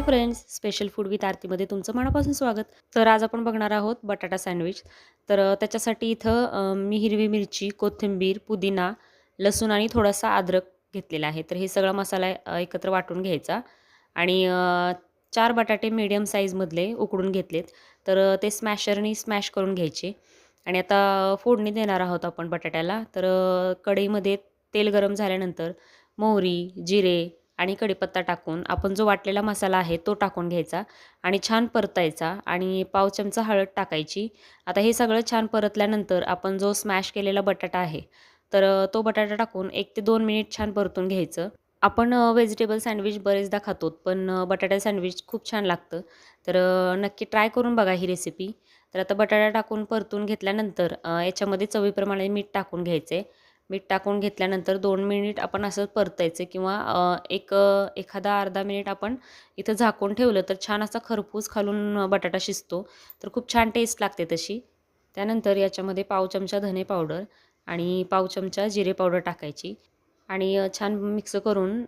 Friends, special food with आरतीमध्ये तुमचं मनापासून स्वागत. तर आज आपण बघणार आहोत बटाटा सँडविच. तर त्याच्यासाठी इथं मी हिरवी मिरची, कोथिंबीर, पुदिना, लसूण आणि थोडासा अद्रक घेतलेला आहे. तर हे सगळा मसाला एकत्र वाटून घ्यायचा आणि 4 बटाटे मीडियम साईजमधले उकडून घेतलेत. तर ते स्मॅशरनी स्मॅश करून घ्यायचे आणि आता फोडणी देणार आहोत आपण बटाट्याला. तर कढईमध्ये तेल गरम झाल्यानंतर मोहरी, जिरे आणि कढीपत्ता टाकून आपण जो वाटलेला मसाला आहे तो टाकून घ्यायचा आणि छान परतायचा आणि पाव चमचा हळद टाकायची. आता हे सगळं छान परतल्यानंतर आपण जो स्मॅश केलेला बटाटा आहे तर तो बटाटा टाकून 1 ते 2 मिनिट छान परतून घ्यायचं. आपण व्हेजिटेबल सँडविच बरेचदा खातो, पण बटाटा सँडविच खूप छान लागतं. तर नक्की ट्राय करून बघा ही रेसिपी. तर आता बटाटा टाकून परतून घेतल्यानंतर याच्यामध्ये चवीप्रमाणे मीठ टाकून घ्यायचे. मीठ टाकून घेतल्यानंतर 2 मिनिट आपण असं परतायचं किंवा एखादा अर्धा मिनिट आपण इथं झाकून ठेवलं तर छान असा खरपूस खालून बटाटा शिजतो. तर खूप छान टेस्ट लागते तशी. त्यानंतर याच्यामध्ये पाव चमचा धने पावडर आणि पाव चमचा जिरे पावडर टाकायची आणि छान मिक्स करून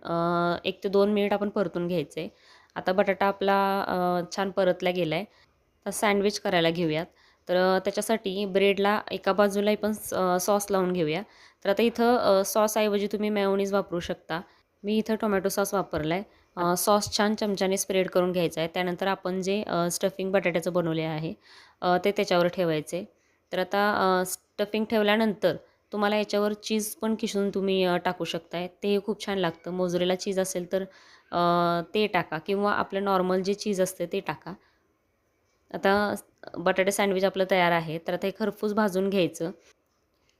1 ते 2 मिनिट आपण परतून घ्यायचे. आता बटाटा आपला छान परतला गेला आहे. तर सँडविच करायला घेऊयात. तर त्याच्यासाठी ब्रेडला एका बाजूला पण सॉस लावून घेऊया. तर आता इथं सॉसऐवजी तुम्ही मेयोनीज वापरू शकता. मी इथं टोमॅटो सॉस वापरला आहे. सॉस छान चमच्याने स्प्रेड करून घ्यायचा आहे. त्यानंतर आपण जे स्टफिंग बटाट्याचं बनवले आहे ते त्याच्यावर ठेवायचे. तर आता स्टफिंग ठेवल्यानंतर तुम्हाला याच्यावर चीज पण किसून तुम्ही टाकू शकताय. ते खूप छान लागतं. मोझरेला चीज असेल तर ते टाका किंवा आपलं नॉर्मल जे चीज असते ते टाका. आता बटाटे सँडविच आपलं तयार आहे. तर आता हे खरपूस भाजून घ्यायचं.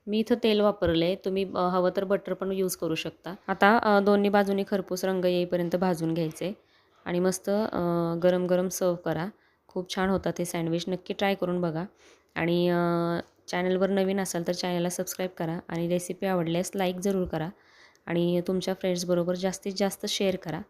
मी इथं तेल वापरलं आहे. तुम्ही हवं तर बटर पण यूज करू शकता. आता दोन्ही बाजूनी खरपूस रंग येईपर्यंत भाजून घ्यायचे आणि मस्त गरम-गरम सर्व्ह करा. खूप छान होतात हे सँडविच. नक्की ट्राय करून बघा आणि चॅनलवर नवीन असाल तर चॅनलला सबस्क्राईब करा आणि रेसिपी आवडल्यास लाईक जरूर करा आणि तुमच्या फ्रेंड्सबरोबर जास्तीत जास्त शेअर करा.